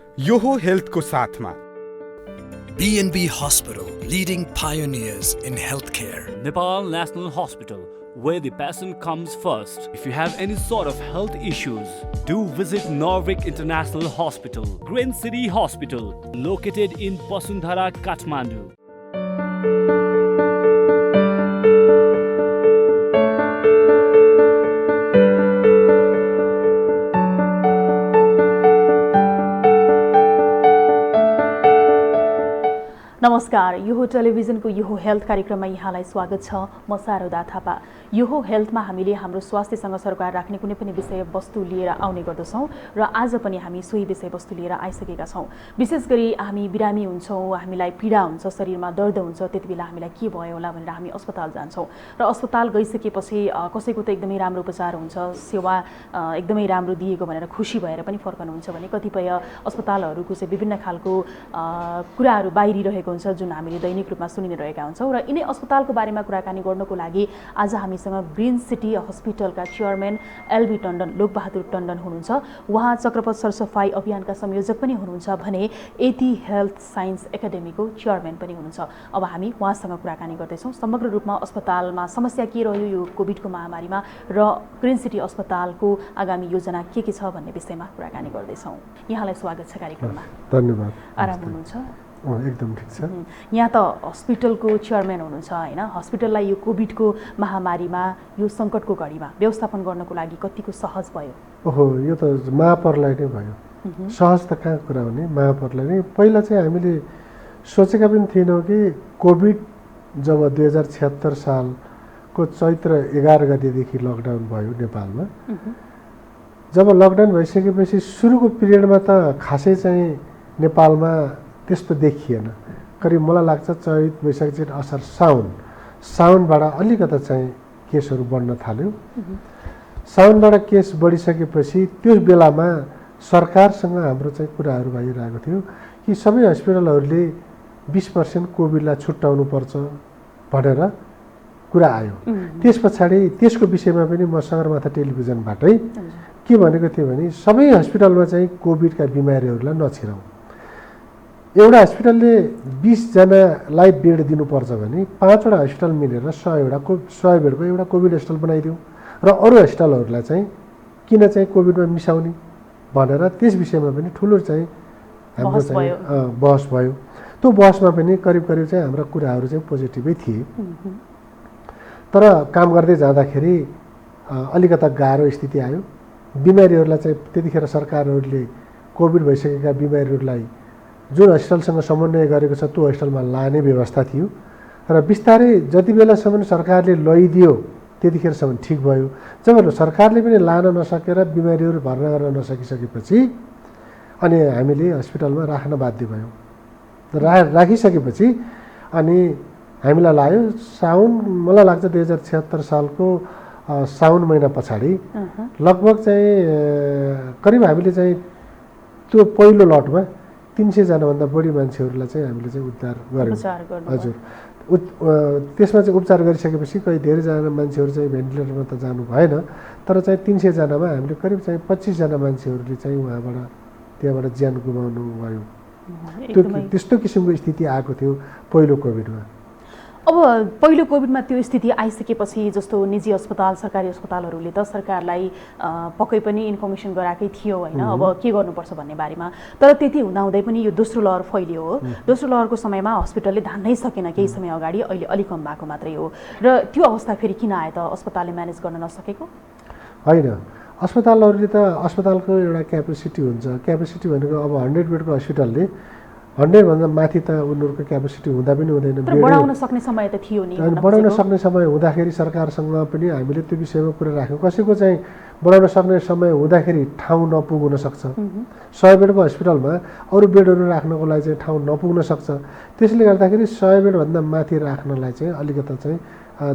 यो हो हेल्थको साथमा B&B Hospital, leading pioneers in healthcare. Nepal National Hospital, where the patient comes first. If you have any sort of health issues, do visit Norvik International Hospital, Green City Hospital, located in Basundhara, Kathmandu. नमस्कार, यो हो टेलिभिजनको यो हो health कार्यक्रममा यहाँलाई स्वागत छ। म शारदा थापा। यो हो हेल्थमा हामीले हाम्रो स्वास्थ्यसँग सरकार राख्ने कुनै पनि विषयवस्तु लिएर आउने गर्दछौँ र आज पनि हामी सोही विषयवस्तु लिएर आइसकेका छौँ। विशेष गरी हामी बिरामी हुन्छौँ, हामीलाई पीडा हुन्छ, शरीरमा दर्द हुन्छ, त्यति बेला हामीलाई के भयो होला भनेर हामी अस्पताल जान्छौँ र अस्पताल गइसकेपछि कसैको त एकदमै राम्रो उपचार हुन्छ, सेवा एकदमै राम्रो दिएको भनेर खुसी भएर पनि फर्कनुहुन्छ भने कतिपय अस्पतालहरूको चाहिँ विभिन्न खालको कुराहरू बाहिरिरहेको हुन्छ जुन हामीले दैनिक रूपमा सुनिरहेका हुन्छौँ र यिनै अस्पतालको बारेमा कुराकानी गर्नको लागि आज हामीसँग ग्रीन सिटी हस्पिटलका चेयरम्यान एलबी टन्डन, लोकबहादुर टन्डन हुनुहुन्छ। उहाँ चक्रपथ सरसफाई अभियानका संयोजक पनि हुनुहुन्छ भने एटी हेल्थ साइन्स एकाडेमीको चेयरम्यान पनि हुनुहुन्छ। अब हामी उहाँसँग कुराकानी गर्दैछौँ समग्र रूपमा अस्पतालमा समस्या के रह्यो यो कोभिडको महामारीमा र ग्रीन सिटी अस्पतालको आगामी योजना के छ भन्ने विषयमा कुराकानी गर्दैछौँ। यहाँलाई स्वागत छ कार्यक्रममा। धन्यवाद। आराम हुनुहुन्छ? एकदम ठिक छ। यहाँ त हस्पिटलको चेयरम्यान हुनुहुन्छ हैन? हस्पिटललाई यो कोभिडको महामारीमा यो सङ्कटको घडीमा व्यवस्थापन गर्नको लागि कतिको सहज भयो? ओहो, यो त महापरलाई नै भयो। सहज त कहाँ कुरा हो नि, महापरलाई नै। पहिला चाहिँ हामीले सोचेका पनि थिएनौँ कि कोभिड जब 2076 सालको चैत्र 11 गतेदेखि लकडाउन भयो नेपालमा, जब लकडाउन भइसकेपछि सुरुको पिरियडमा त खासै चाहिँ नेपालमा त्यस्तो देखिएन। करिब मलाई लाग्छ चैत, वैशाख, जेठ, असार, साउनबाट अलिकता चाहिँ केसहरू बढ्न थाल्यो। साउनबाट केस बढिसकेपछि त्यो बेलामा सरकारसँग हाम्रो चाहिँ कुराहरू भइरहेको थियो कि सबै हस्पिटलहरूले 20% कोभिडलाई छुट्याउनुपर्छ भनेर कुरा आयो। त्यस पछाडि त्यसको विषयमा पनि म सगरमाथा टेलिभिजनबाटै के भनेको थिएँ भने सबै हस्पिटलमा चाहिँ कोभिडका बिमारीहरूलाई नछिराउँ। एउटा हस्पिटलले 20 जनालाई बेड दिनुपर्छ भने 5वटा हस्पिटल मिलेर 100 बेडको एउटा कोभिड हस्पिटल बनाइदिउँ र अरू हस्पिटलहरूलाई चाहिँ किन चाहिँ कोभिडमा मिसाउने भनेर त्यस विषयमा पनि ठुलो चाहिँ हाम्रो चाहिँ बहस भयो। त्यो बहसमा पनि करिब चाहिँ हाम्रा कुराहरू चाहिँ पोजिटिभै थिए। तर काम गर्दै जाँदाखेरि अलिकता गाह्रो स्थिति आयो। बिमारीहरूलाई चाहिँ त्यतिखेर सरकारहरूले कोभिड भइसकेका बिमारीहरूलाई जुन हस्पिटलसँग समन्वय गरेको छ त्यो हस्पिटलमा लाने व्यवस्था थियो र बिस्तारै जति बेलासम्म सरकारले लैदियो त्यतिखेरसम्म ठिक भयो। जब सरकारले पनि लान नसकेर बिमारीहरू भर्ना गर्न नसकिसकेपछि अनि हामीले हस्पिटलमा राख्न बाध्य भयौँ। राखिसकेपछि अनि हामीलाई लाग्यो साउन, मलाई लाग्छ 2076 सालको साउन महिना पछाडि लगभग चाहिँ करिब हामीले चाहिँ त्यो पहिलो लटमा 300 जनाभन्दा बढी मान्छेहरूलाई चाहिँ हामीले चाहिँ उद्धार गर्यौँ। हजुर, त्यसमा चाहिँ उपचार गरिसकेपछि कहीँ धेरैजना मान्छेहरू चाहिँ भेन्टिलेटरमा त जानु भएन, तर चाहिँ 300 जनामा हामीले करिब चाहिँ 25 जना मान्छेहरूले चाहिँ त्यहाँबाट ज्यान गुमाउनु भयो। त्यस्तो किसिमको स्थिति आएको थियो पहिलो कोभिडमा। अब पहिलो कोभिडमा त्यो स्थिति आइसकेपछि जस्तो निजी अस्पताल, सरकारी अस्पतालहरूले त सरकारलाई पक्कै पनि इन्फर्मेसन गराएकै थियो होइन, अब के गर्नुपर्छ भन्ने बारेमा। तर त्यति हुँदाहुँदै पनि यो दोस्रो लहर फैलियो हो। दोस्रो लहरको समयमा हस्पिटलले धान्नै सकेन, केही समय अगाडि, अहिले अलिक कम भएको मात्रै हो। र त्यो अवस्था फेरि किन आयो त? अस्पतालले म्यानेज गर्न नसकेको होइन। अस्पतालहरूले त अस्पतालको एउटा क्यापेसिटी हुन्छ। क्यापेसिटी भनेको अब 100 बेडको हस्पिटलले 100 भन्दा माथि त उनीहरूको क्यापेसिटी हुँदा पनि हुँदैन। बढाउन सक्ने समय त थियो नि। बढाउन सक्ने समय हुँदाखेरि सरकारसँग पनि हामीले त्यो विषयमा कुरा राख्यौँ। कसैको चाहिँ बढाउन सक्ने समय हुँदाखेरि ठाउँ नपुग्न सक्छ। 100 बेडको हस्पिटलमा अरू बेडहरू राख्नको लागि चाहिँ ठाउँ नपुग्न सक्छ। त्यसले गर्दाखेरि 100 बेडभन्दा माथि राख्नलाई चाहिँ अलिकता चाहिँ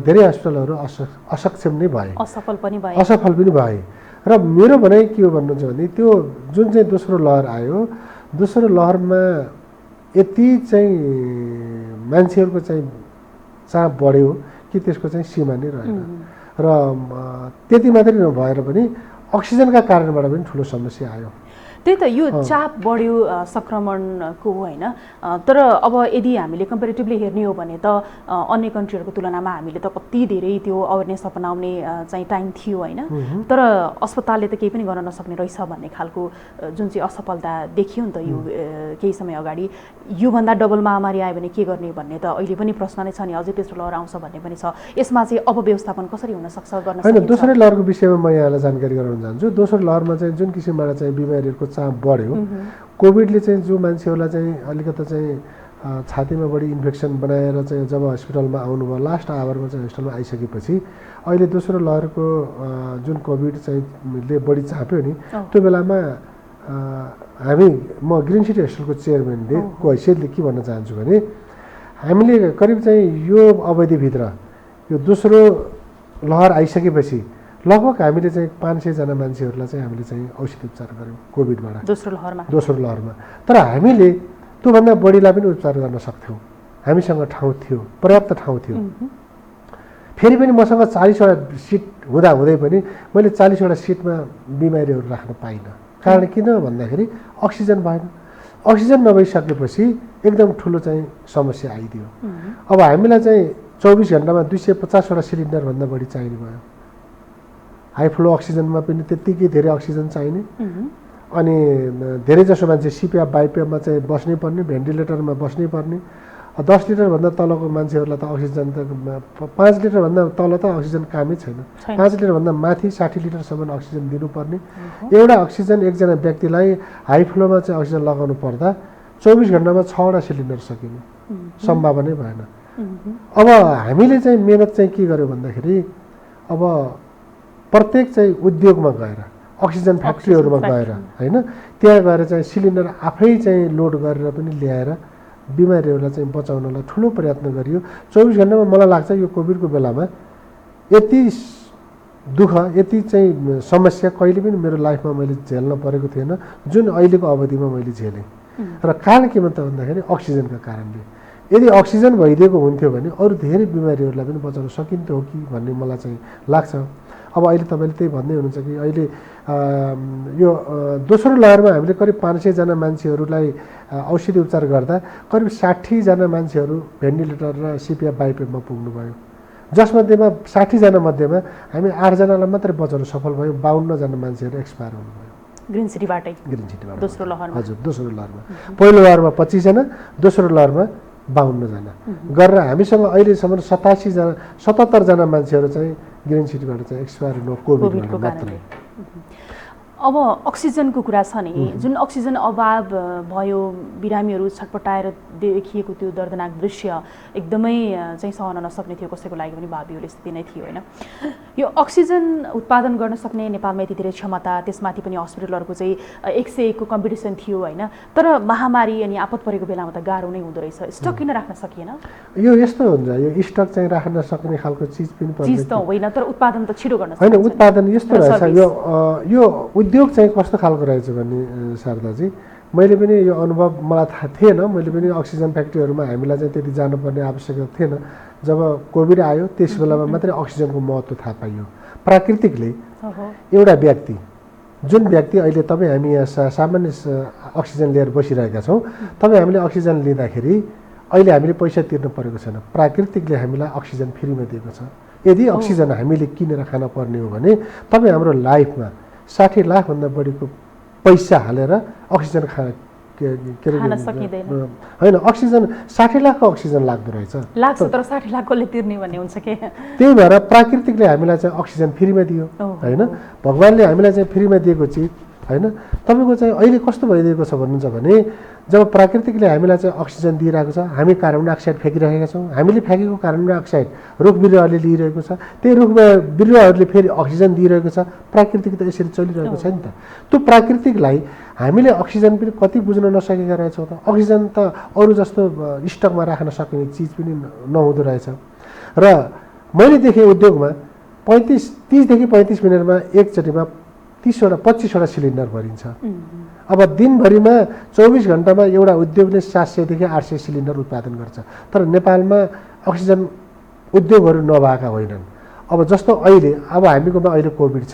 धेरै हस्पिटलहरू असक्षम नै भए, असफल पनि भए। र मेरो भनाइ के हो भन्नुहुन्छ भने त्यो जुन चाहिँ दोस्रो लहर आयो, दोस्रो लहरमा यति चाहिँ मान्छेहरूको चाहिँ चाप बढ्यो कि त्यसको चाहिँ सीमा नै रहेन। र त्यति मात्रै नभएर पनि अक्सिजनका कारणबाट पनि ठुलो समस्या आयो। त्यही त यो चाप बढ्यो संक्रमणको होइन, तर अब यदि हामीले कम्पेरिटिभली हेर्ने हो भने त अन्य कन्ट्रीहरूको तुलनामा हामीले त कति धेरै त्यो अवेरनेस अपनाउने चाहिँ टाइम थियो होइन, तर अस्पतालले त केही पनि गर्न नसक्ने रहेछ भन्ने खालको जुन चाहिँ असफलता देखियो नि त यो केही समय अगाडि। योभन्दा डबल महामारी आयो भने के गर्ने भन्ने त अहिले पनि प्रश्न नै छ नि, अझै तेस्रो लहर आउँछ भन्ने पनि छ। यसमा चाहिँ अपव्यवस्थापन कसरी हुनसक्छ, गर्न होइन? सकिन्छ? दोस्रो लहरको विषयमा म यहाँलाई जानकारी गराउन चाहन्छु। दोस्रो लहरमा चाहिँ जुन किसिमबाट चाहिँ बिमारीहरूको चाप बढ्यो, कोभिडले चाहिँ जो मान्छेहरूलाई चाहिँ अलिकति चाहिँ छातीमा बढी इन्फेक्सन बनाएर चाहिँ जब हस्पिटलमा आउनुभयो, लास्ट आवरमा चाहिँ हस्पिटलमा आइसकेपछि अहिले दोस्रो लहरको जुन कोभिड चाहिँ ले बढी चाप्यो नि, त्यो बेलामा म ग्रिन सिटी हस्पिटलको चेयरम्यानको हैसियतले के भन्न चाहन्छु भने हामीले करिब चाहिँ यो अवधिभित्र यो दोस्रो लहर आइसकेपछि लगभग हामीले चाहिँ 500 जना मान्छेहरूलाई चाहिँ हामीले चाहिँ औषधि उपचार गऱ्यौँ कोभिडबाट दोस्रो लहरमा। तर हामीले त्योभन्दा बढीलाई पनि उपचार गर्न सक्थ्यौँ, हामीसँग ठाउँ थियो, पर्याप्त ठाउँ थियो। फेरि पनि मसँग 40वटा सिट हुँदै पनि मैले 40वटा सिटमा बिमारीहरू राख्न पाइनँ। कारण किन भन्दाखेरि अक्सिजन भएन। अक्सिजन नभइसकेपछि एकदम ठुलो चाहिँ समस्या आइदियो। अब हामीलाई चाहिँ 24 घन्टामा 250वटा सिलिन्डरभन्दा बढी चाहिने भयो। हाई फ्लो अक्सिजनमा पनि त्यत्तिकै धेरै अक्सिजन चाहिने, अनि धेरैजसो मान्छे सिपिएफ बाइपिएफमा चाहिँ बस्नै पर्ने, भेन्टिलेटरमा बस्नै पर्ने। 10 लिटरभन्दा तलको मान्छेहरूलाई त अक्सिजन त 5 लिटरभन्दा तल त अक्सिजन कामै छैन। 5 लिटरभन्दा माथि 60 लिटरसम्म अक्सिजन दिनुपर्ने। एउटा अक्सिजन एकजना व्यक्तिलाई हाई फ्लोमा चाहिँ अक्सिजन लगाउनु पर्दा 24 घन्टामा 6वटा सिलिन्डर सकिने सम्भावनै भएन। अब हामीले चाहिँ मेहनत चाहिँ के गर्यो भन्दाखेरि अब प्रत्येक चाहिँ उद्योगमा गएर, अक्सिजन फ्याक्ट्रीहरूमा गएर होइन, त्यहाँ गएर चाहिँ सिलिन्डर आफै चाहिँ लोड गरेर पनि ल्याएर बिमारीहरूलाई चाहिँ बचाउनलाई ठुलो प्रयत्न गरियो। 24 घन्टामा मलाई लाग्छ यो कोभिडको बेलामा यति दुःख, यति चाहिँ समस्या कहिले पनि मेरो लाइफमा मैले झेल्न परेको थिएन जुन अहिलेको अवधिमा मैले झेलेँ। र कारण के त भन्दाखेरि अक्सिजनका कारणले। यदि अक्सिजन भइदिएको हुन्थ्यो भने अरू धेरै बिमारीहरूलाई पनि बचाउन सकिन्थ्यो कि भन्ने मलाई चाहिँ लाग्छ। अब अहिले तपाईँले त्यही भन्दै हुनुहुन्छ कि अहिले यो दोस्रो लहरमा हामीले करिब 500 जना मान्छेहरूलाई औषधि उपचार गर्दा करिब 60 जना मान्छेहरू भेन्टिलेटर र सिपिएफ बाइपिएफमा पुग्नुभयो, जसमध्येमा 60 जना मध्येमा हामी 8 जनालाई मात्रै बचाउन सफल भयौँ। 52 जना मान्छेहरू एक्सपायर हुनुभयो ग्रिन सिटीबाट दोस्रो लहरमा। हजुर, दोस्रो लहरमा। पहिलो लहरमा 25 जना, दोस्रो लहरमा 52 जना गरेर हामीसँग अहिलेसम्म 77 जना मान्छेहरू चाहिँ ग्रिन सिटीबाट चाहिँ एक्सपायर हुनु कोभिडबाट मात्रै। अब अक्सिजनको कुरा छ नि, जुन अक्सिजन अभाव भयो, बिरामीहरू छटपटाएर देखिएको त्यो दर्दनाक दृश्य एकदमै चाहिँ सहन नसक्ने थियो, कसैको लागि पनि भावियो स्थिति नै थियो होइन। यो अक्सिजन उत्पादन गर्न सक्ने नेपालमा यति धेरै क्षमता, त्यसमाथि पनि हस्पिटलहरूको चाहिँ 101 को कम्पिटिसन थियो होइन, तर महामारी अनि आपत परेको बेलामा त गाह्रो नै हुँदो रहेछ। स्टक किन राख्न सकिएन? यो यस्तो हुन्छ, यो स्टक चाहिँ राख्न सक्ने खालको चिज पनि चिज त होइन, तर उत्पादन त छिटो गर्न होइन। उत्पादन यस्तो रहेछ, यो उद्योग चाहिँ कस्तो खालको रहेछ भने शारदाजी, मैले पनि यो अनुभव मलाई थाहा थिएन। मैले पनि अक्सिजन फ्याक्ट्रीहरूमा हामीलाई चाहिँ त्यति जानुपर्ने आवश्यकता थिएन। जब कोभिड आयो त्यस बेलामा मात्रै अक्सिजनको महत्त्व थाहा पाइयो। प्राकृतिकले एउटा व्यक्ति, जुन व्यक्ति अहिले तपाईँ हामी यहाँ सामान्य अक्सिजन लिएर बसिरहेका छौँ, तपाईँ हामीले अक्सिजन लिँदाखेरि अहिले हामीले पैसा तिर्नु परेको छैन। प्राकृतिकले हामीलाई अक्सिजन फ्रीमा दिएको छ। यदि अक्सिजन हामीले किनेर खान पर्ने हो भने तपाईँ हाम्रो लाइफमा 60 लाखभन्दा बढीको पैसा हालेर अक्सिजन होइन, अक्सिजन 60 लाखको अक्सिजन लाग्दो रहेछ। लाग्छ, तर 60 लाख कसले तिर्ने भन्ने हुन्छ के? त्यही भएर प्राकृतिकले हामीलाई चाहिँ अक्सिजन फ्रीमा दियो होइन, भगवान्ले हामीलाई चाहिँ फ्रीमा दिएको चिज होइन। तपाईँको चाहिँ अहिले कस्तो भइदिएको छ भन्नुहुन्छ भने जब प्राकृतिकले हामीलाई चाहिँ अक्सिजन दिइरहेको छ, हामी कार्बन डाइअक्साइड फ्याँकिरहेका छौँ, हामीले फ्याँकेको कार्बन डाइअक्साइड रुख बिरुवाहरूले लिइरहेको छ, त्यही रुख बिरुवाहरूले फेरि अक्सिजन दिइरहेको छ। प्राकृतिक त यसरी चलिरहेको छ नि त। त्यो प्राकृतिकलाई हामीले अक्सिजन पनि कति बुझ्न नसकेका रहेछौँ त। अक्सिजन त अरू जस्तो स्टकमा राख्न सक्ने चिज पनि नहुँदो रहेछ। र मैले देखेँ उद्योगमा 30 देखि 35 मिनटमा एकचोटिमा 25वटा सिलिन्डर भरिन्छ। अब दिनभरिमा 24 घन्टामा एउटा उद्योगले 700 देखि 800 सिलिन्डर उत्पादन गर्छ। तर नेपालमा अक्सिजन उद्योगहरू नभएका होइनन्। अब जस्तो अहिले अब हामीकोमा अहिले कोभिड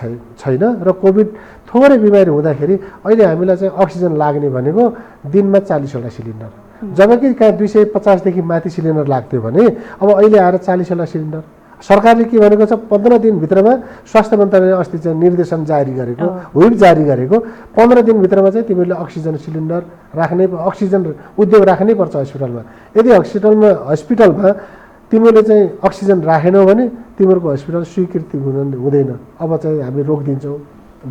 छैन र कोभिड थोरै बिमारी हुँदाखेरि अहिले हामीलाई चाहिँ अक्सिजन लाग्ने भनेको दिनमा 40वटा सिलिन्डर, जबकि कहाँ 250 देखि माथि सिलिन्डर लाग्थ्यो भने अब अहिले आएर 40वटा सिलिन्डर। सरकारले के भनेको छ 15 दिनभित्रमा स्वास्थ्य मन्त्रालयले अस्ति चाहिँ निर्देशन जारी गरेको, व्हिप जारी गरेको 15 दिनभित्रमा चाहिँ तिमीले अक्सिजन सिलिन्डर राख्नै, अक्सिजन उद्योग राख्नै पर्छ हस्पिटलमा। यदि हस्पिटलमा तिमीले चाहिँ अक्सिजन राखेनौ भने तिमीहरूको हस्पिटल स्वीकृति हुँदैन, अब चाहिँ हामी रोकिदिन्छौँ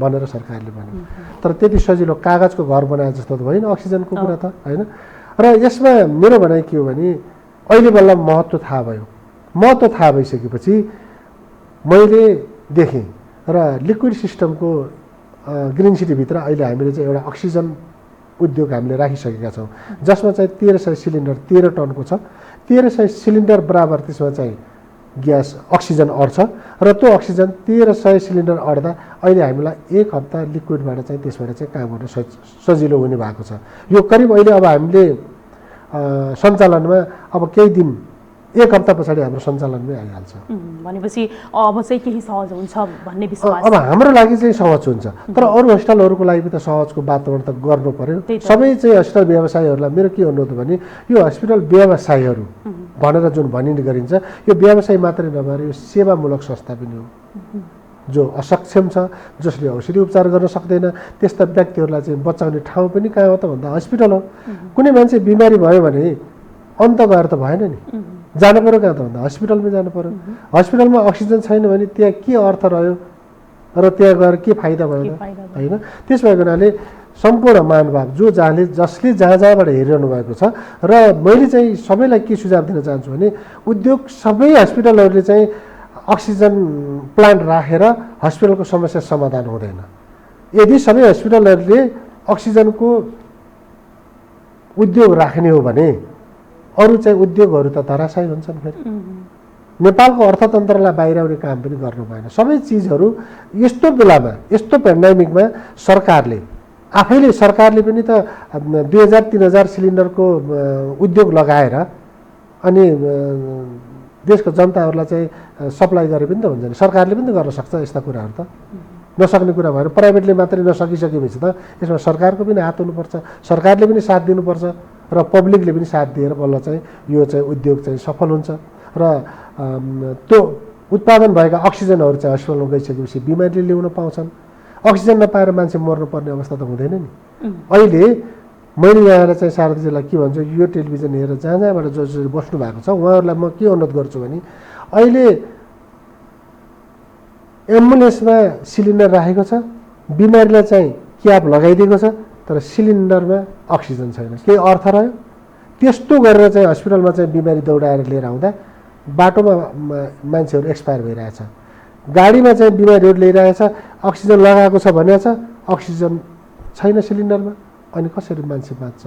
भनेर सरकारले भन्यो। तर त्यति सजिलो कागजको घर बनाए जस्तो त होइन अक्सिजनको कुरा त होइन। र यसमा मेरो भनाइ के हो भने अहिले बल्ल महत्त्व थाहा भयो। महत्त्व थाहा भइसकेपछि मैले देखेँ र लिक्विड सिस्टमको ग्रिन सिटीभित्र अहिले हामीले चाहिँ एउटा अक्सिजन उद्योग हामीले राखिसकेका छौँ, जसमा चाहिँ 1300 सिलिन्डर 13 टनको छ। 1300 सिलिन्डर बराबर त्यसमा चाहिँ ग्यास अक्सिजन अट्छ र त्यो अक्सिजन 1300 सिलिन्डर अट्दा अहिले हामीलाई 1 हप्ता लिक्विडबाट चाहिँ त्यसबाट चाहिँ काम गर्न सजिलो हुने भएको छ। यो करिब अहिले अब हामीले सञ्चालनमा अब केही दिन 1 हप्ता पछाडि हाम्रो सञ्चालनमै आइहाल्छ। भनेपछि अब चाहिँ केही सहज हुन्छ भन्ने विश्वास। अब हाम्रो लागि चाहिँ सहज हुन्छ, तर अरू हस्पिटलहरूको लागि त सहजको वातावरण त गर्नु पर्यो। सबै चाहिँ हस्पिटल व्यवसायीहरूलाई मेरो के अनुरोध भने यो हस्पिटल व्यवसायीहरू भनेर जुन भनिने गरिन्छ यो व्यवसाय मात्रै नभएर यो सेवामूलक संस्था पनि हो। जो असक्षम छ, जसले औषधि उपचार गर्न सक्दैन, त्यस्ता व्यक्तिहरूलाई चाहिँ बचाउने ठाउँ पनि कहाँ हो त भन्दा हस्पिटल हो। कुनै मान्छे बिमारी भयो भने अन्त गएर त भएन नि, जानु पर्यो कहाँ त भन्दा हस्पिटलमै जानु पर्यो। हस्पिटलमा अक्सिजन छैन भने त्यहाँ के अर्थ रह्यो र त्यहाँ गएर के फाइदा भयो होइन। त्यस भएको हुनाले सम्पूर्ण मानवभाव जसले जहाँबाट हेरिरहनु भएको छ र मैले चाहिँ सबैलाई के सुझाव दिन चाहन्छु भने उद्योग सबै हस्पिटलहरूले चाहिँ अक्सिजन प्लान्ट राखेर हस्पिटलको समस्या समाधान हुँदैन। यदि सबै हस्पिटलहरूले अक्सिजनको उद्योग राख्ने हो भने अरू चाहिँ उद्योगहरू त धराशायी हुन्छन्। फेरि नेपालको अर्थतन्त्रलाई बाहिर आउने काम पनि गर्नु भएन। सबै चिजहरू यस्तो बेलामा यस्तो पेन्डेमिकमा सरकारले पनि त 2000-3000 सिलिन्डरको उद्योग लगाएर अनि देशको जनताहरूलाई चाहिँ सप्लाई गरे पनि त हुन्छ नि। सरकारले पनि त गर्न सक्छ यस्ता कुराहरू त। नसक्ने कुरा भएर प्राइभेटले मात्रै नसकिसकेपछि त यसमा सरकारको पनि हात हुनुपर्छ, सरकारले पनि साथ दिनुपर्छ र पब्लिकले पनि साथ दिएर बल्ल चाहिँ यो चाहिँ उद्योग चाहिँ सफल हुन्छ र त्यो उत्पादन भएका अक्सिजनहरू चाहिँ हस्पिटलमा गइसकेपछि बिमारीले ल्याउन पाउँछन्। अक्सिजन नपाएर मान्छे मर्नुपर्ने अवस्था त हुँदैन नि। अहिले मैले यहाँ चाहिँ सारथीजीलाई के भन्छु, यो टेलिभिजन हेरेर जहाँबाट जो बस्नु भएको छ उहाँहरूलाई म के अनुरोध गर्छु भने अहिले एम्बुलेन्समा सिलिन्डर राखेको छ, बिमारीलाई चाहिँ क्याप लगाइदिएको छ, तर सिलिन्डरमा अक्सिजन छैन। केही अर्थ रह्यो? त्यस्तो गरेर चाहिँ हस्पिटलमा चाहिँ बिमारी दौडाएर लिएर आउँदा बाटोमा मान्छेहरू एक्सपायर भइरहेछ, गाडीमा चाहिँ बिमारीहरू ल्याइरहेछ, अक्सिजन लगाएको छ भनेको छ, अक्सिजन छैन सिलिन्डरमा, अनि कसरी मान्छे बाँच्छ?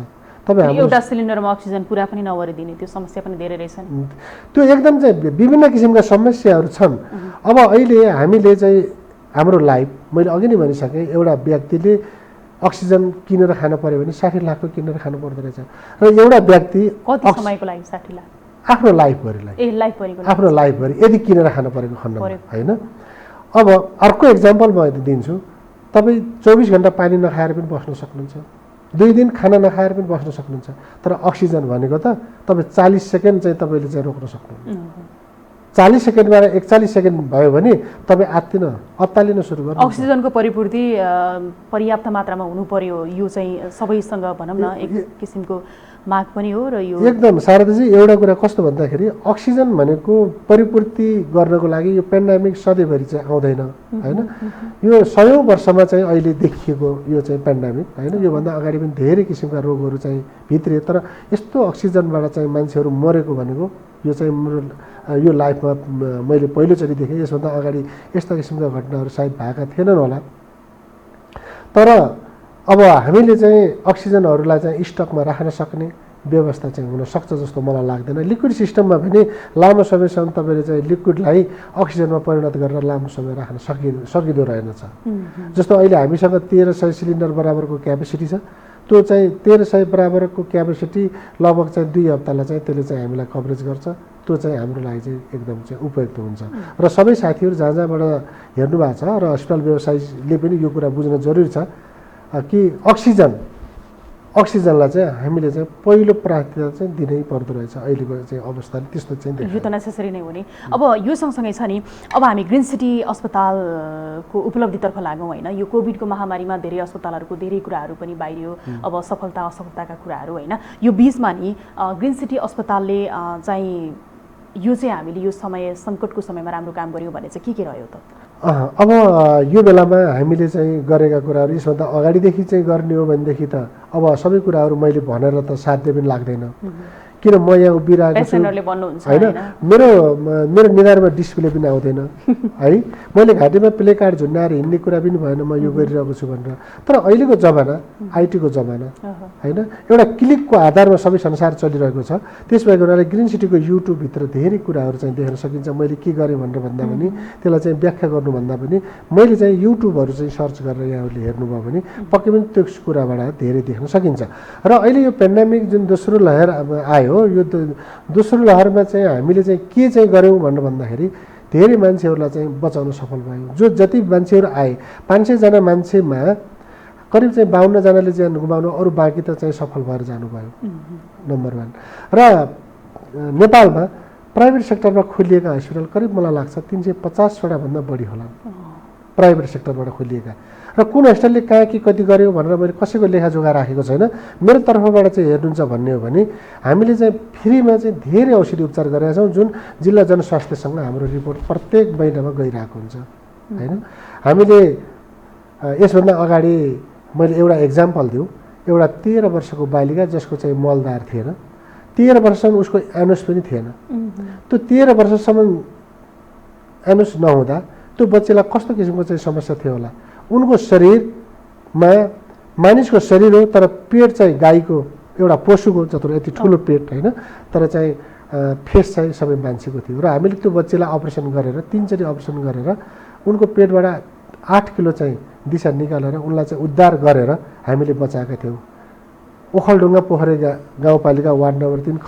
तपाईँ एउटा सिलिन्डरमा अक्सिजन पुरा पनि नगरिदिने त्यो समस्या पनि धेरै रहेछन्। त्यो एकदम चाहिँ विभिन्न किसिमका समस्याहरू छन्। अब अहिले हामीले चाहिँ हाम्रो लाइफ मैले अघि नै भनिसकेँ, एउटा व्यक्तिले अक्सिजन किनेर खानु पर्यो भने 60 लाखको किनेर खानु पर्दो रहेछ र एउटा व्यक्ति कति समयको लागि 60 लाख आफ्नो लाइफभरिलाई आफ्नो लाइफभरि यदि किनेर खानु परेको खण्डमा होइन। अब अर्को इक्जाम्पल म दिन्छु, तपाईँ 24 घण्टा पानी नखाएर पनि बस्न सक्नुहुन्छ, 2 दिन खाना नखाएर पनि बस्न सक्नुहुन्छ, तर अक्सिजन भनेको त तपाईँ 40 सेकेन्ड चाहिँ तपाईँले चाहिँ रोक्न सक्नुहुन्छ। 40 सेकेन्डबाट 41 सेकेन्ड भयो भने तपाईँ अत्तालिन सुरु गर्नु। अक्सिजनको परिपूर्ति पर्याप्त मात्रामा हुनु पर्यो, यो चाहिँ सबैसँग भनौँ न एक किसिमको माग पनि हो। र यो एकदम सारथीजी एउटा कुरा कस्तो भन्दाखेरि अक्सिजन भनेको परिपूर्ति गर्नको लागि यो पेन्डेमिक सधैँभरि चाहिँ आउँदैन होइन। यो 100औं वर्षमा चाहिँ अहिले देखिएको यो चाहिँ पेन्डेमिक होइन। योभन्दा अगाडि पनि धेरै किसिमका रोगहरू चाहिँ भित्रिए, तर यस्तो अक्सिजनबाट चाहिँ मान्छेहरू मरेको भनेको यो चाहिँ यो लाइफमा मैले पहिलोचोटि देखेँ। यसभन्दा अगाडि यस्ता किसिमका घटनाहरू सायद भएका थिएनन् होला। तर अब हामीले चाहिँ अक्सिजनहरूलाई चाहिँ स्टकमा राख्न सक्ने व्यवस्था चाहिँ हुन सक्छ जस्तो मलाई लाग्दैन। लिक्विड सिस्टममा पनि लामो समयसम्म तपाईँले चाहिँ लिक्विडलाई अक्सिजनमा परिणत गरेर लामो समय राख्न सकिँदो रहेनछ। जस्तो अहिले हामीसँग 1300 सिलिन्डर बराबरको क्यापेसिटी छ, त्यो चाहिँ 1300 बराबरको क्यापेसिटी लगभग चाहिँ 2 हप्तालाई चाहिँ त्यसले चाहिँ हामीलाई कभरेज गर्छ। त्यो चाहिँ हाम्रो लागि चाहिँ एकदम चाहिँ उपयुक्त हुन्छ र सबै साथीहरू जहाँ जहाँबाट हेर्नु भएको छ र अस्पताल व्यवसायीले पनि यो कुरा बुझ्न जरुरी छ कि अक्सिजनलाई चाहिँ हामीले चाहिँ पहिलो प्राथमिकता चाहिँ दिनै पर्दो रहेछ। अहिलेको चाहिँ अवस्थाले त्यस्तो चाहिँ यो त नेसेसरी नै हो नि। अब यो सँगसँगै छ नि, अब हामी ग्रिन सिटी अस्पतालको उपलब्धितर्फ लागौँ होइन। यो कोभिडको महामारीमा धेरै अस्पतालहरूको धेरै कुराहरू पनि बाहिरियो, अब सफलता असफलताका कुराहरू होइन। यो बिचमा नि ग्रिन सिटी अस्पतालले चाहिँ यो चाहिँ हामीले यो समय सङ्कटको समयमा राम्रो काम गऱ्यौँ भने चाहिँ के रह्यो त? अब यो बेलामा हामीले चाहिँ गरेका कुराहरू यसभन्दा अगाडिदेखि चाहिँ गर्ने हो भनेदेखि त अब सबै कुराहरू मैले भनेर त साध्य पनि लाग्दैन। किन म यहाँ उभिरहेको छु होइन, मेरो निधारमा डिस्प्ले पनि आउँदैन है। मैले घाँटीमा प्ले कार्ड झुन्डाएर हिँड्ने कुरा पनि भएन म यो गरिरहेको छु भनेर। तर अहिलेको जमाना आइटीको जमाना होइन, एउटा क्लिकको आधारमा सबै संसार चलिरहेको छ। त्यस भएको हुनाले ग्रिन सिटीको युट्युबभित्र धेरै कुराहरू चाहिँ देख्न सकिन्छ। मैले के गरेँ भनेर भन्दा पनि त्यसलाई चाहिँ व्याख्या गर्नुभन्दा पनि मैले चाहिँ युट्युबहरू चाहिँ सर्च गरेर यहाँहरूले हेर्नुभयो भने पक्कै पनि त्यो कुराबाट धेरै देख्न सकिन्छ। र अहिले यो पेन्डेमिक जुन दोस्रो लहर आयो हो, यो दोस्रो लहरमा चाहिँ हामीले चाहिँ के चाहिँ गऱ्यौँ भनेर भन्दाखेरि धेरै मान्छेहरूलाई चाहिँ बचाउन सफल भयौँ। जो जति मान्छेहरू आए 500 जना मान्छेमा करिब चाहिँ 52 जनाले ज्यान गुमाउनु, अरू बाँकी त चाहिँ सफल भएर जानुभयो। नम्बर 1। र नेपालमा प्राइभेट सेक्टरमा खोलिएका हस्पिटल करिब मलाई लाग्छ 350वटा भन्दा बढी होला प्राइभेट सेक्टरबाट खोलिएका। र कुन हस्पिटलले कहाँ के कति गर्यो भनेर मैले कसैको लेखाजोखा राखेको छैन। मेरो तर्फबाट चाहिँ हेर्नुहुन्छ भन्ने हो भने हामीले चाहिँ फ्रीमा चाहिँ धेरै औषधि उपचार गरेका छौँ, जुन जिल्ला जनस्वास्थ्यसँग हाम्रो रिपोर्ट प्रत्येक महिनामा गइरहेको हुन्छ होइन। हामीले यसभन्दा अगाडि मैले एउटा एक्जाम्पल दिउँ, एउटा 13 वर्षको बालिका जसको चाहिँ मलदार थिएन, 13 वर्षसम्म उसको एनुस पनि थिएन। त्यो 13 वर्षसम्म एनुस नहुँदा त्यो बच्चालाई कस्तो किसिमको चाहिँ समस्या थियो होला। उनको शरीरमा मानिसको शरीर हो तर पेट चाहिँ गाईको एउटा पशुको जत्रो यति ठुलो पेट होइन, तर चाहिँ फेस चाहिँ सबै मान्छेको थियो। र हामीले त्यो बच्चालाई अपरेसन गरेर 3 चोटि अपरेसन गरेर उनको पेटबाट 8 किलो चाहिँ दिशा निकालेर उनलाई चाहिँ उद्धार गरेर हामीले बचाएका थियौँ। ओखलढुङ्गा पोखरे गाउँपालिका वार्ड नम्बर 3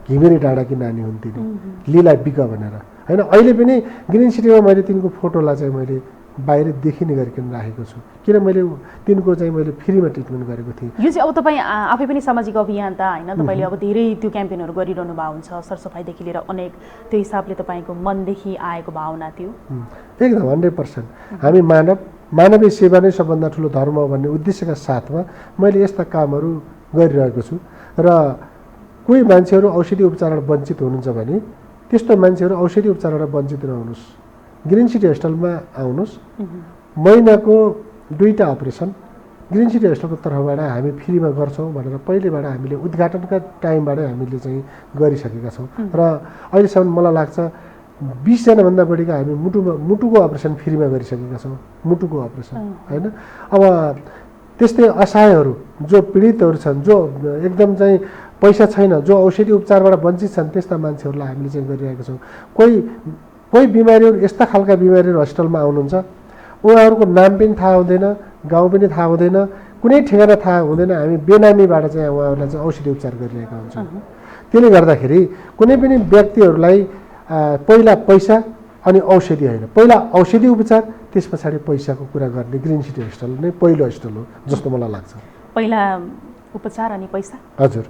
घिमिरे डाँडाकी नानी हुन् तिनी, लीला बिक भनेर होइन। अहिले पनि ग्रिन सिटीमा मैले तिनको फोटोलाई चाहिँ मैले बाहिर देखिने गरिकन राखेको छु, किन मैले तिनको चाहिँ मैले फ्रीमा ट्रिटमेन्ट गरेको थिएँ। यो चाहिँ अब तपाईँ आफै पनि सामाजिक अभियन्ता होइन, तपाईँले अब धेरै त्यो क्याम्पेनहरू गरिरहनु भएको हुन्छ, सरसफाइदेखि लिएर अनेक, त्यो हिसाबले तपाईँको मनदेखि आएको भावना थियो? एकदम 100%। हामी मानवीय सेवा नै सबभन्दा ठुलो धर्म हो भन्ने उद्देश्यका साथमा मैले यस्ता कामहरू गरिरहेको छु। र कोही मान्छेहरू औषधि उपचारबाट वञ्चित हुनुहुन्छ भने त्यस्तो मान्छेहरू औषधि उपचारबाट वञ्चित नहुनुहोस्, ग्रिन सिटी हस्पिटलमा आउनुहोस्। महिनाको 2टा अपरेसन ग्रिन सिटी हस्पिटलको तर्फबाट हामी फ्रीमा गर्छौँ भनेर पहिलेबाट हामीले उद्घाटनका टाइमबाटै हामीले चाहिँ गरिसकेका छौँ। र अहिलेसम्म मलाई लाग्छ 20 जनाभन्दा बढीका हामी मुटुको अपरेसन फ्रीमा गरिसकेका छौँ, मुटुको अपरेसन होइन। अब त्यस्तै असहायहरू जो पीडितहरू छन्, जो एकदम चाहिँ पैसा छैन, जो औषधि उपचारबाट वञ्चित छन्, त्यस्ता मान्छेहरूलाई हामीले चाहिँ गरिरहेका छौँ। कोही बिमारीहरू यस्ता खालका बिमारीहरू हस्पिटलमा आउनुहुन्छ, उहाँहरूको नाम पनि थाहा हुँदैन, गाउँ पनि थाहा हुँदैन, कुनै ठेगाना थाहा हुँदैन, हामी बेनामीबाट चाहिँ उहाँहरूलाई चाहिँ औषधि उपचार गरिरहेका हुन्छौँ। त्यसले गर्दाखेरि कुनै पनि व्यक्तिहरूलाई पहिला पैसा अनि औषधि होइन, पहिला औषधि उपचार त्यस पछाडि पैसाको कुरा गर्ने ग्रिन सिटी हस्पिटल नै पहिलो हस्पिटल हो जस्तो मलाई लाग्छ। पहिला उपचार अनि पैसा? हजुर।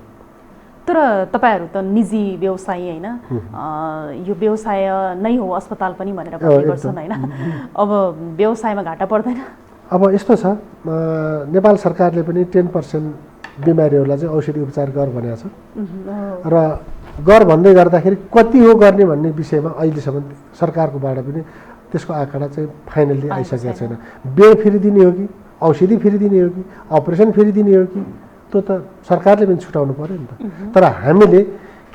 तर तपाईँहरू त निजी व्यवसायी होइन, यो व्यवसाय नै हो अस्पताल पनि भनेर भन्ने गर्छन् होइन। अब व्यवसायमा घाटा पर्दैन? अब यस्तो छ, नेपाल सरकारले पनि 10% बिमारीहरूलाई चाहिँ औषधि उपचार गर भनेको छ। र गर भन्दै गर्दाखेरि कति हो गर्ने भन्ने विषयमा अहिलेसम्म सरकारकोबाट पनि त्यसको आँकडा चाहिँ फाइनल्ली आइसकेको छैन। बेड फ्री दिने हो कि, औषधि फ्री दिने हो कि, अपरेसन फ्री दिने हो कि, त्यो त सरकारले पनि छुटाउनु पर्यो नि त। तर हामीले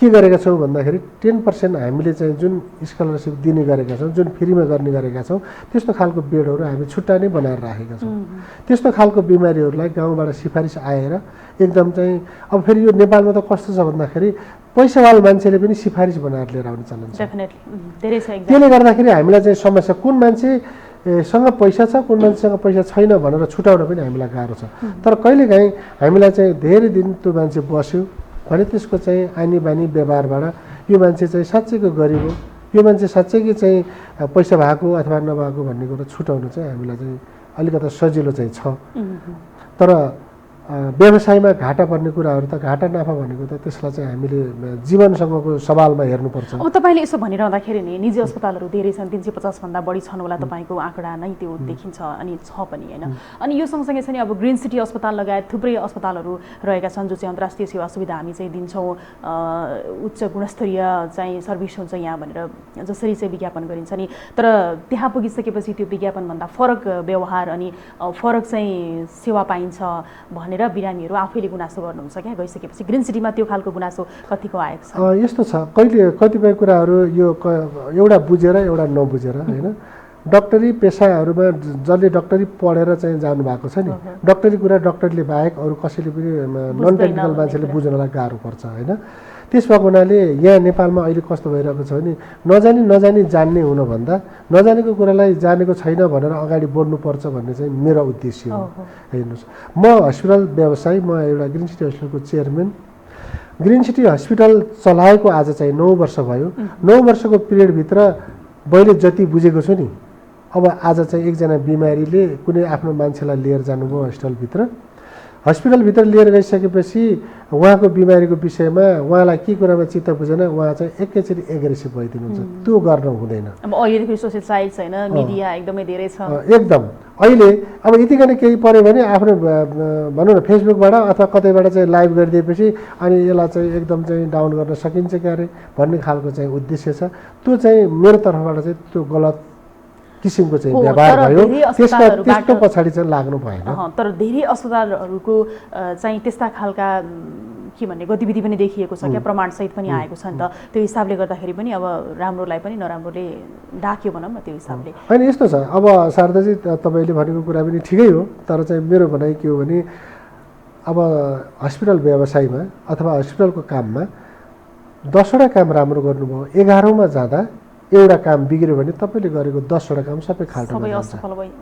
के गरेका छौँ भन्दाखेरि 10% हामीले चाहिँ जुन स्कलरसिप दिने गरेका छौँ, जुन फ्रीमा गर्ने गरेका छौँ, त्यस्तो खालको बेडहरू हामी छुट्टा नै बनाएर राखेका छौँ। त्यस्तो खालको बिमारीहरूलाई गाउँबाट सिफारिस आएर एकदम चाहिँ, अब फेरि यो नेपालमा त कस्तो छ भन्दाखेरि पैसावाला मान्छेले पनि सिफारिस बनाएर लिएर आउने चलन छ। डेफिनेटली धेरै छ। त्यसले गर्दाखेरि हामीलाई चाहिँ समस्या कुन मान्छे सँग पैसा छ कुन मान्छेसँग पैसा छैन भनेर छुटाउन पनि हामीलाई गाह्रो छ। तर कहिलेकाहीँ हामीलाई चाहिँ धेरै दिन त्यो मान्छे बस्यो भने त्यसको चाहिँ आनी बानी व्यवहारबाट यो मान्छे चाहिँ साँच्चैको गरिब हो, यो मान्छे साँच्चैकै चाहिँ पैसा भएको अथवा नभएको भन्ने कुरा छुटाउनु चाहिँ हामीलाई चाहिँ अलिकति सजिलो चाहिँ छ। तर व्यवसायमा घाटा पर्ने कुराहरू त घाटा नाफा भनेको त त्यसलाई चाहिँ हामीले जीवनसँगको सवालमा हेर्नुपर्छ। अब तपाईँले यसो भनिरहँदाखेरि नि निजी अस्पतालहरू धेरै छन्, 350 भन्दा बढी छन् होला तपाईँको आँकडा नै त्यो देखिन्छ अनि छ पनि होइन। अनि यो सँगसँगै चाहिँ अब ग्रिन सिटी अस्पताल लगायत थुप्रै अस्पतालहरू रहेका छन् जो चाहिँ अन्तर्राष्ट्रिय सेवा सुविधा हामी चाहिँ दिन्छौँ, उच्च गुणस्तरीय चाहिँ सर्भिस हुन्छ यहाँ भनेर जसरी चाहिँ विज्ञापन गरिन्छ नि। तर त्यहाँ पुगिसकेपछि त्यो विज्ञापनभन्दा फरक व्यवहार अनि फरक चाहिँ सेवा पाइन्छ भनेर बिरामीहरू आफैले गुनासो गर्नुहुन्छ क्या गइसकेपछि। ग्रिन सिटीमा त्यो खालको गुनासो कतिको आएको छ? यस्तो छ, कतिपय कुराहरू यो एउटा बुझेर एउटा नबुझेर होइन। डक्टरी पेसाहरूमा जसले डक्टरी पढेर चाहिँ जानुभएको छ नि, डक्टरी कुरा डक्टरले बाहेक अरू कसैले पनि नन टेक्निकल मान्छेले बुझ्नलाई गाह्रो पर्छ होइन। त्यस भएको हुनाले यहाँ नेपालमा अहिले कस्तो भइरहेको छ भने नजानी जान्ने हुनुभन्दा नजानेको कुरालाई जानेको छैन भनेर अगाडि बढ्नुपर्छ भन्ने चाहिँ मेरो उद्देश्य हो। हेर्नुहोस्, म हस्पिटल व्यवसायी, म एउटा ग्रिन सिटी हस्पिटलको चेयरम्यान। ग्रिन सिटी हस्पिटल चलाएको आज चाहिँ 9 वर्ष भयो। 9 वर्षको पिरियडभित्र मैले जति बुझेको छु नि, अब आज चाहिँ एकजना बिमारीले कुनै आफ्नो मान्छेलाई लिएर जानुभयो हस्पिटलभित्र लिएर गइसकेपछि उहाँको बिमारीको विषयमा उहाँलाई के कुरामा चित्त बुझेन, उहाँ चाहिँ एकैचोटि एग्रेसिभ भइदिनुहुन्छ। त्यो गर्न हुँदैन। अब अहिलेदेखि सोसियल साइट छैन, मिडिया एकदमै धेरै छ एकदम। अहिले अब यतिकन केही पऱ्यो भने आफ्नो भनौँ न फेसबुकबाट अथवा कतैबाट चाहिँ लाइभ गरिदिएपछि अनि यसलाई चाहिँ एकदम चाहिँ डाउन गर्न सकिन्छ क्यारे भन्ने खालको चाहिँ उद्देश्य छ। त्यो चाहिँ मेरो तर्फबाट चाहिँ त्यो गलत किसिमको चाहिँ व्यवहार भयो। त्यसको पछाडि चाहिँ लाग्नु भएन। तर धेरै अस्पतालहरूको चाहिँ त्यस्ता खालका के भन्ने गतिविधि पनि देखिएको छ क्या, प्रमाणसहित पनि आएको छ नि त। त्यो हिसाबले गर्दाखेरि पनि अब राम्रोलाई पनि नराम्रोले ढाक्यो भनौँ न त्यो हिसाबले। होइन यस्तो छ, अब शारदाजी तपाईँले भनेको कुरा पनि ठिकै हो, तर चाहिँ मेरो भनाइ के हो भने अब हस्पिटल व्यवसायमा अथवा हस्पिटलको काममा 10वटा काम राम्रो गर्नुभयो, 11औँमा जाँदा एउटा काम बिग्रियो भने तपाईँले गरेको 10वटा काम सबै खाल्टोमा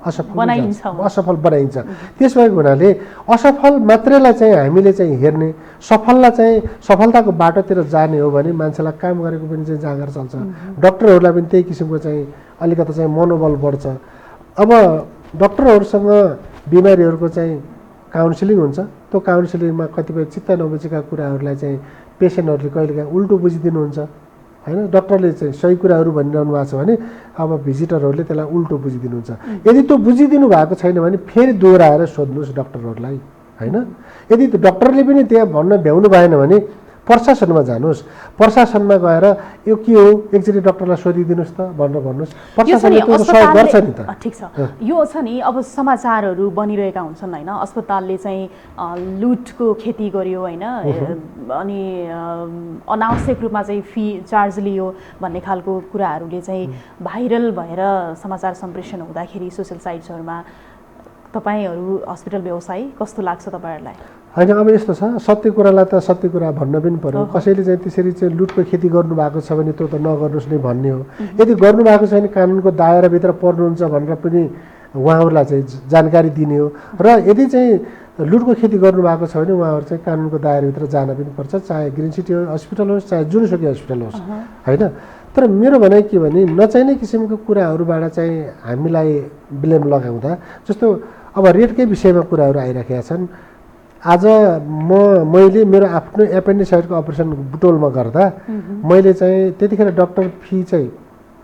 असफल बनाइन्छ। त्यस भएको हुनाले असफल मात्रैलाई चाहिँ हामीले चाहिँ हेर्ने, सफललाई चाहिँ सफलताको बाटोतिर जाने हो भने मान्छेलाई काम गरेको पनि चाहिँ जाँगर चल्छ। डक्टरहरूलाई पनि त्यही किसिमको चाहिँ अलिकति चाहिँ मनोबल बढ्छ। अब डक्टरहरूसँग बिमारीहरूको चाहिँ काउन्सिलिङ हुन्छ, त्यो काउन्सिलिङमा कतिपय चित्त नबुझेका कुराहरूलाई चाहिँ पेसेन्टहरूले कहिलेकाहीँ उल्टो बुझिदिनुहुन्छ होइन। डक्टरले चाहिँ सही कुराहरू भनिरहनु भएको छ भने अब भिजिटरहरूले त्यसलाई उल्टो बुझिदिनुहुन्छ। यदि त्यो बुझिदिनु भएको छैन भने फेरि दोहोऱ्याएर सोध्नुहोस् डक्टरहरूलाई होइन। यदि डक्टरले पनि त्यहाँ भन्न भ्याउनु भएन भने प्रशासनमा जानुहोस्, प्रशासनमा गएर यो के हो एकचोटि डक्टरलाई सोधिदिनुहोस् त भनेर भन्नुहोस्, प्रशासनले त्यो सहयोग गर्छ नि त। ठिक छ, यो छ नि अब समाचारहरू बनिरहेका हुन्छन् होइन, अस्पतालले चाहिँ लुटको खेती गर्यो होइन, अनि अनावश्यक रूपमा चाहिँ फी चार्ज लियो भन्ने खालको कुराहरूले चाहिँ भाइरल भएर समाचार सम्प्रेषण हुँदाखेरि सोसियल साइट्सहरूमा तपाईँहरू हस्पिटल व्यवसायी कस्तो लाग्छ तपाईँहरूलाई? होइन, अब यस्तो छ, सत्य कुरालाई त सत्य कुरा भन्न पनि पर्यो। कसैले चाहिँ त्यसरी चाहिँ लुटको खेती गर्नुभएको छ भने त्यो त नगर्नुहोस् नै भन्ने हो। यदि गर्नुभएको छ भने कानुनको दायराभित्र पर्नुहुन्छ भनेर पनि उहाँहरूलाई चाहिँ जानकारी दिने हो। र यदि चाहिँ लुटको खेती गर्नुभएको छ भने उहाँहरू चाहिँ कानुनको दायराभित्र जान पनि पर्छ, चाहे ग्रिन सिटी हस्पिटल होस् चाहे जुनसुकै हस्पिटल होस् होइन। तर मेरो भनाइ के भने नचाहिने किसिमको कुराहरूबाट चाहिँ हामीलाई ब्लेम लगाउँदा, जस्तो अब रेटकै विषयमा कुराहरू आइराखेका छन्। आज मैले मेरो आफ्नो एपेन्डिसाइडको अपरेसन बुटोलमा गर्दा मैले चाहिँ त्यतिखेर डक्टर फी चाहिँ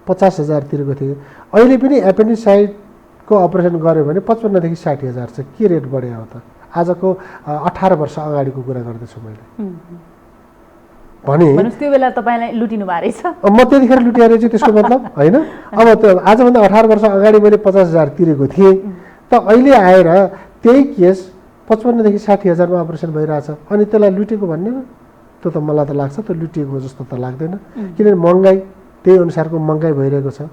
50,000 तिरेको थिएँ। अहिले पनि एपेन्डिसाइडको अपरेसन गऱ्यो भने 55,000 देखि 60,000 छ। के रेट बढ्यो हो त? आजको 18 वर्ष अगाडिको कुरा गर्दैछु मैले भने। त्यो बेला तपाईँलाई लुटिनु भएको रहेछ? म त्यतिखेर लुटिया रहेछु त्यसको मतलब होइन। अब त्यो आजभन्दा 18 वर्ष अगाडि मैले 50,000 तिरेको थिएँ, त अहिले आएर त्यही केस 55,000 देखि 60,000 मा अपरेसन भइरहेछ अनि त्यसलाई लुटेको भन्ने त्यो त मलाई त लाग्छ त्यो लुटिएको जस्तो त लाग्दैन। किनभने महँगाई त्यही अनुसारको महँगाई भइरहेको छ।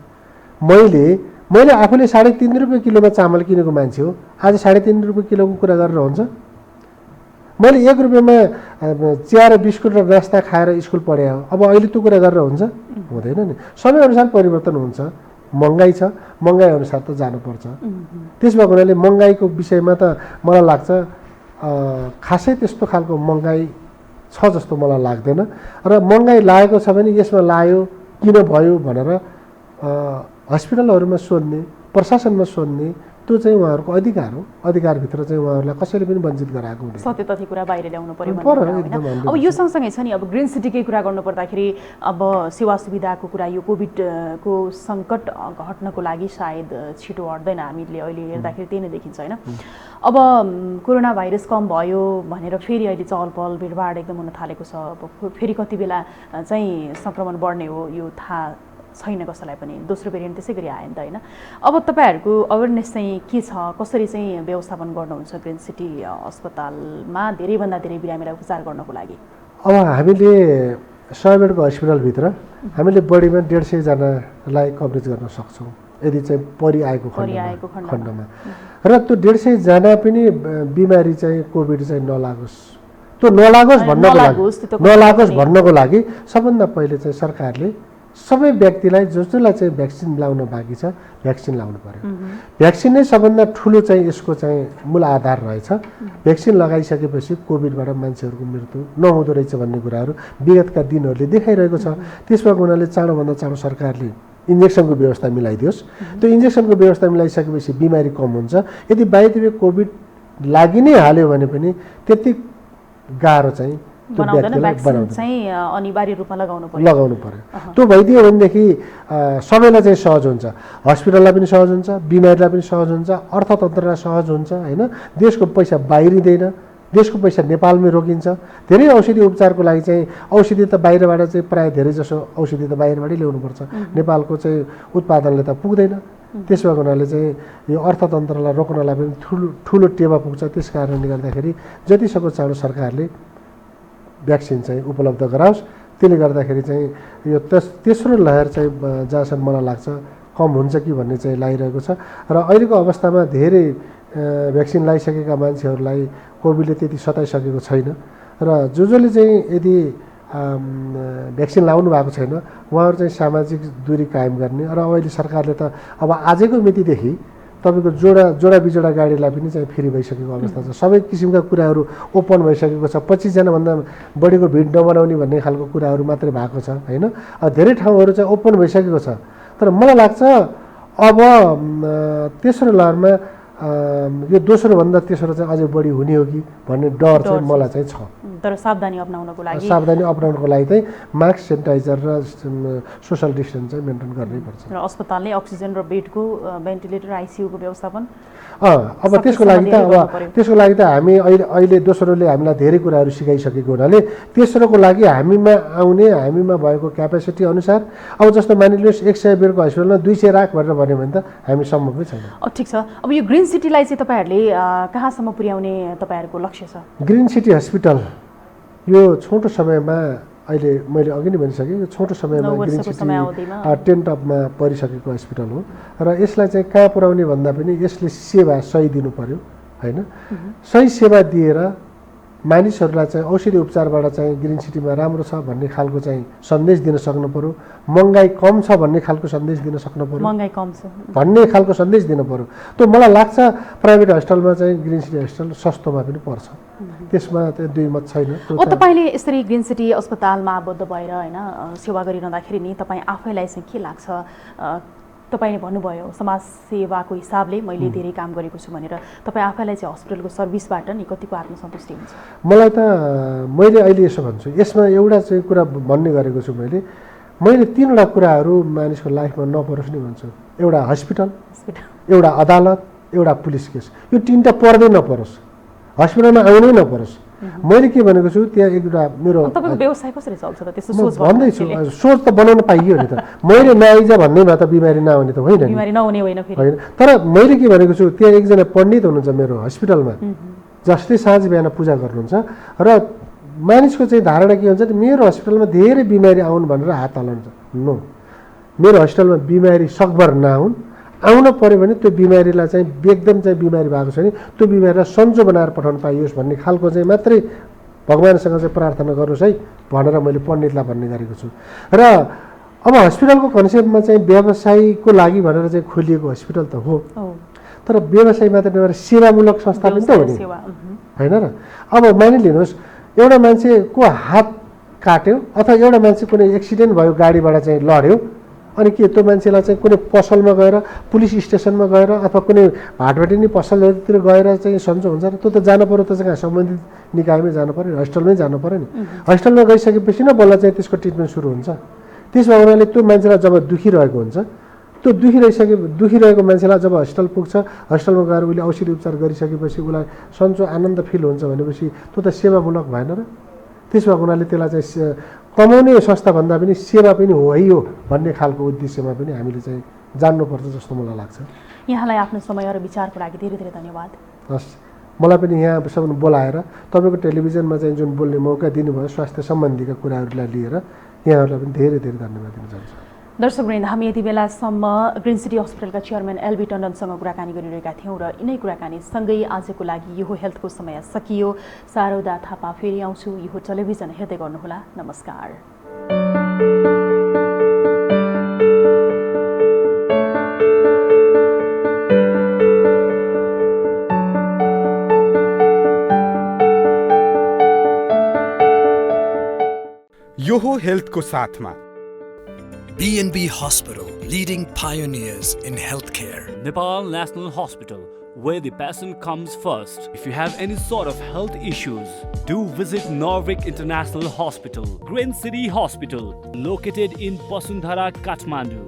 मैले आफूले 3.5 रुपियाँ किलोमा चामल किनेको मान्छे हो, आज 3.5 रुपियाँ किलोको कुरा गरेर हुन्छ? मैले 1 रुपियाँमा चिया र बिस्कुट र नास्ता खाएर स्कुल पढाए हो, अब अहिले त्यो कुरा गरेर हुन्छ? हुँदैन नि। समयअनुसार परिवर्तन हुन्छ, महँगाई छ, महँगाई अनुसार त जानुपर्छ। त्यस भएको हुनाले महँगाईको विषयमा त मलाई लाग्छ खासै त्यस्तो खालको महँगाई छ जस्तो मलाई लाग्दैन। र महँगाई लागेको छ भने यसमा लाग्यो किन भयो भनेर हस्पिटलहरूमा सोध्ने, प्रशासनमा सोध्ने त्यो चाहिँ उहाँहरूको अधिकार हो। अधिकारभित्र चाहिँ उहाँहरूलाई कसैले पनि वञ्चित गराएको हुँदैन। सत्य तथ्य कुरा बाहिर ल्याउनु पर्यो। अब यो सँगसँगै छ नि, अब ग्रिन सिटीकै कुरा गर्नुपर्दाखेरि अब सेवा सुविधाको कुरा, यो कोभिडको सङ्कट घट्नको लागि सायद छिटो हट्दैन, हामीले अहिले हेर्दाखेरि त्यही नै देखिन्छ होइन। अब कोरोना भाइरस कम भयो भनेर फेरि अहिले चहल पहल भिडभाड एकदम हुन थालेको छ। अब फेरि कति बेला चाहिँ सङ्क्रमण बढ्ने हो यो थाहा छैन कसैलाई पनि। दोस्रो भेरिएन्ट त्यसै गरी आयो नि त होइन। अब तपाईँहरूको अवेरनेस चाहिँ के छ, कसरी चाहिँ व्यवस्थापन गर्नुहुन्छ ग्रिन सिटी अस्पतालमा धेरैभन्दा धेरै बिरामीलाई उपचार गर्नको लागि? अब हामीले 100 बेडको हस्पिटलभित्र हामीले बढीमा 150 जनालाई कभरेज गर्न सक्छौँ यदि चाहिँ परिआएको खण्डमा। र त्यो 150 जना पनि बिमारी चाहिँ कोभिड चाहिँ नलागोस्, त्यो नलागोस् भन्नको लागि सबभन्दा पहिले चाहिँ सरकारले सबै व्यक्तिलाई जसलाई चाहिँ भ्याक्सिन लाउन बाँकी छ भ्याक्सिन लाउनु पर्यो। भ्याक्सिन नै सबभन्दा ठुलो चाहिँ यसको चाहिँ मूल आधार रहेछ। भ्याक्सिन लगाइसकेपछि कोभिडबाट मान्छेहरूको मृत्यु नहुँदो रहेछ भन्ने कुराहरू विगतका दिनहरूले देखाइरहेको छ। त्यसमा हुनाले चाँडोभन्दा चाँडो सरकारले इन्जेक्सनको व्यवस्था मिलाइदियोस्। त्यो इन्जेक्सनको व्यवस्था मिलाइसकेपछि बिमारी कम हुन्छ। यदि बाहिर कोभिड लागि नै हाल्यो भने पनि त्यति गाह्रो चाहिँ अनिवार्य रूपमा लगाउनु पर्यो। त्यो भइदियो भनेदेखि सबैलाई चाहिँ सहज हुन्छ, हस्पिटललाई पनि सहज हुन्छ, बिमारीलाई पनि सहज हुन्छ, अर्थतन्त्रलाई सहज हुन्छ होइन। देशको पैसा बाहिरिँदैन, देशको पैसा नेपालमै रोकिन्छ। धेरै औषधि उपचारको लागि चाहिँ औषधि त बाहिरबाट चाहिँ प्रायः धेरै जसो औषधि त बाहिरबाटै ल्याउनुपर्छ, नेपालको चाहिँ उत्पादनले त पुग्दैन। त्यस भएको हुनाले चाहिँ यो अर्थतन्त्रलाई रोक्नलाई पनि ठुलो टेवा पुग्छ। त्यस कारणले गर्दाखेरि जतिसक्दो चाँडो सरकारले भ्याक्सिन चाहिँ उपलब्ध गराओस्। त्यसले गर्दाखेरि चाहिँ यो तेस्रो लहर चाहिँ जहाँसम्म मलाई लाग्छ कम हुन्छ कि भन्ने चाहिँ लागिरहेको छ। र अहिलेको अवस्थामा धेरै भ्याक्सिन लगाइसकेका मान्छेहरूलाई कोभिडले त्यति सताइसकेको छैन। र जसले चाहिँ यदि भ्याक्सिन लाउनु भएको छैन उहाँहरू चाहिँ सामाजिक दूरी कायम गर्ने। र अहिले सरकारले त अब आजैको मितिदेखि तपाईँको जोडा बिजोडा गाडीलाई पनि चाहिँ फ्री भइसकेको अवस्था छ। सबै किसिमका कुराहरू ओपन भइसकेको छ। 25 जनाभन्दा बढीको भिड नबनाउने भन्ने खालको कुराहरू मात्रै भएको छ होइन। धेरै ठाउँहरू चाहिँ ओपन भइसकेको छ। तर मलाई लाग्छ अब तेस्रो लहरमा यो दोस्रोभन्दा तेस्रो चाहिँ अझै बढी हुने हो कि भन्ने डर चाहिँ मलाई चाहिँ छ। तर सावधानी अपनाउनको लागि चाहिँ मास्क, सेनिटाइजर र सोसल डिस्टेन्स चाहिँ मेन्टेन गर्नैपर्छ। र अस्पतालले अक्सिजन र बेडको भेन्टिलेटर आइसियुको व्यवस्थापन अब त्यसको लागि त हामी अहिले दोस्रोले हामीलाई धेरै कुराहरू सिकाइसकेको हुनाले तेस्रोको लागि हामीमा भएको क्यापेसिटी अनुसार अब जस्तो मानिलिनुहोस् 100 बेडको हस्पिटलमा 200 राख भनेर भन्यो भने त हामी सम्भवै छैन। ठिक छ। अब यो ग्रिन सिटीलाई चाहिँ तपाईँहरूले कहाँसम्म पुर्याउने तपाईँहरूको लक्ष्य छ? ग्रिन सिटी हस्पिटल यो छोटो समयमा अहिले मैले अघि नै भनिसकेँ यो छोटो समयमा ग्रिन सिटी टेन्टअपमा परिसकेको हस्पिटल हो। र यसलाई चाहिँ कहाँ पुर्याउने भन्दा पनि यसले सेवा सही दिनु पर्यो होइन। सही सेवा दिएर मानिसहरूलाई चाहिँ औषधि उपचारबाट चाहिँ ग्रिन सिटीमा राम्रो छ भन्ने खालको चाहिँ सन्देश दिन सक्नु पर्यो। महँगाई कम छ भन्ने खालको सन्देश दिन सक्नु पर्यो। महँगाई कम छ भन्ने खालको सन्देश दिनु पर्यो। त्यो मलाई लाग्छ प्राइभेट हस्पिटलमा चाहिँ ग्रिन सिटी हस्पिटल सस्तोमा पनि पर्छ। त्यसमा चाहिँ दुई मत छैन। तपाईँले यसरी ग्रिन सिटी अस्पतालमा आबद्ध भएर होइन सेवा गरिरहँदाखेरि नि तपाईँ आफैलाई चाहिँ के लाग्छ? तपाईँले भन्नुभयो समाज सेवाको हिसाबले मैले धेरै काम गरेको छु भनेर, तपाईँ आफैलाई चाहिँ हस्पिटलको सर्भिसबाट नि कतिको आत्मसन्तुष्टि हुन्छ? मैले अहिले यसो भन्छु, यसमा एउटा चाहिँ कुरा भन्ने गरेको छु मैले 3वटा कुराहरू मानिसको लाइफमा नपरोस् नै भन्छु। एउटा हस्पिटल, एउटा अदालत, एउटा पुलिस केस। यो 3टा पर्दै नपरोस्, हस्पिटलमा आउनै नपरोस्। मैले के भनेको छु त्यहाँ एउटा मेरो तपाईको व्यवसाय कसरी चल्छ त? त्यस्तो सोच भन्दैछु, सोच त बनाउन पाइयो नि त। मैले नआइजा भन्ने भए त बिमारी नआउने त होइन नि, बिमारी नहुने होइन फेरि होइन। तर मैले के भनेको छु त्यहाँ एकजना पण्डित हुनुहुन्छ मेरो हस्पिटलमा, जसले साँझ बिहान पूजा गर्नुहुन्छ। र मानिसको चाहिँ धारणा के हुन्छ मेरो हस्पिटलमा धेरै बिमारी आउन् भनेर हात हल्लाउँछ। नो, मेरो हस्पिटलमा बिमारी सकभर नआउन्, आउन पर्यो भने त्यो बिमारीलाई चाहिँ एकदम चाहिँ बिमारी भएको छ भने त्यो बिमारीलाई सन्चो बनाएर पठाउन पाइयोस् भन्ने खालको चाहिँ मात्रै भगवानसँग चाहिँ प्रार्थना गर्नुहोस् है भनेर मैले पण्डितलाई भन्ने गरेको छु। र अब हस्पिटलको कन्सेप्टमा चाहिँ व्यवसायको लागि भनेर चाहिँ खोलिएको हस्पिटल त हो, तर व्यवसाय मात्र नभएर सेवामूलक संस्था पनि त हो नि, होइन र? अब मानिलिनुहोस् एउटा मान्छेको हात काट्यो अथवा एउटा मान्छे कुनै एक्सिडेन्ट भयो, गाडीबाट चाहिँ लड्यो, अनि के त्यो मान्छेलाई चाहिँ कुनै पसलमा गएर, पुलिस स्टेसनमा गएर अथवा कुनै भाटभटेनी पसलहरूतिर गएर चाहिँ सन्चो हुन्छ र? त्यो त जानु पऱ्यो, त चाहिँ सम्बन्धित निकायमै जानु पऱ्यो, हस्पिटलमै जानु पऱ्यो नि। हस्पिटलमा गइसकेपछि नै बल्ल चाहिँ त्यसको ट्रिटमेन्ट सुरु हुन्छ। त्यसमा उनीहरूले त्यो मान्छेलाई जब दुखिरहेको हुन्छ, त्यो दुखिरहेको मान्छेलाई जब हस्पिटल पुग्छ, हस्पिटलमा गएर उसले औषधि उपचार गरिसकेपछि उसलाई सन्चो आनन्द फिल हुन्छ भनेपछि त्यो त सेवामूलक भएन र? त्यसमा उनीहरूले त्यसलाई चाहिँ कमाउने संस्थाभन्दा पनि सेवा पनि हो है हो भन्ने खालको उद्देश्यमा पनि हामीले चाहिँ जान्नुपर्छ जस्तो मलाई लाग्छ। यहाँलाई आफ्नो समय र विचारको लागि धेरै धेरै धन्यवाद। हस्, मलाई पनि यहाँसम्म बोलाएर तपाईँको टेलिभिजनमा चाहिँ जुन बोल्ने मौका दिनुभयो स्वास्थ्य सम्बन्धीका कुराहरूलाई लिएर यहाँहरूलाई पनि धेरै धेरै धन्यवाद दिन चाहन्छु। दर्शकवृन्द, हामी यति बेलासम्म ग्रिन सिटी हस्पिटलका चेयरम्यान एलबी टन्डनसँग कुराकानी गरिरहेका थियौँ र यिनै कुराकानीसँगै आजको लागि यो हेल्थको समय सकियो। शारदा थापा फेरि आउँछु। यो टेलिभिजन हेर्दै गर्नुहोला। नमस्कार। यो हो हेल्थको साथमा B&B Hospital, leading pioneers in healthcare. Nepal National Hospital, where the patient comes first. If you have any sort of health issues, do visit Norvik International Hospital, Green City Hospital, located in Basundhara, Kathmandu.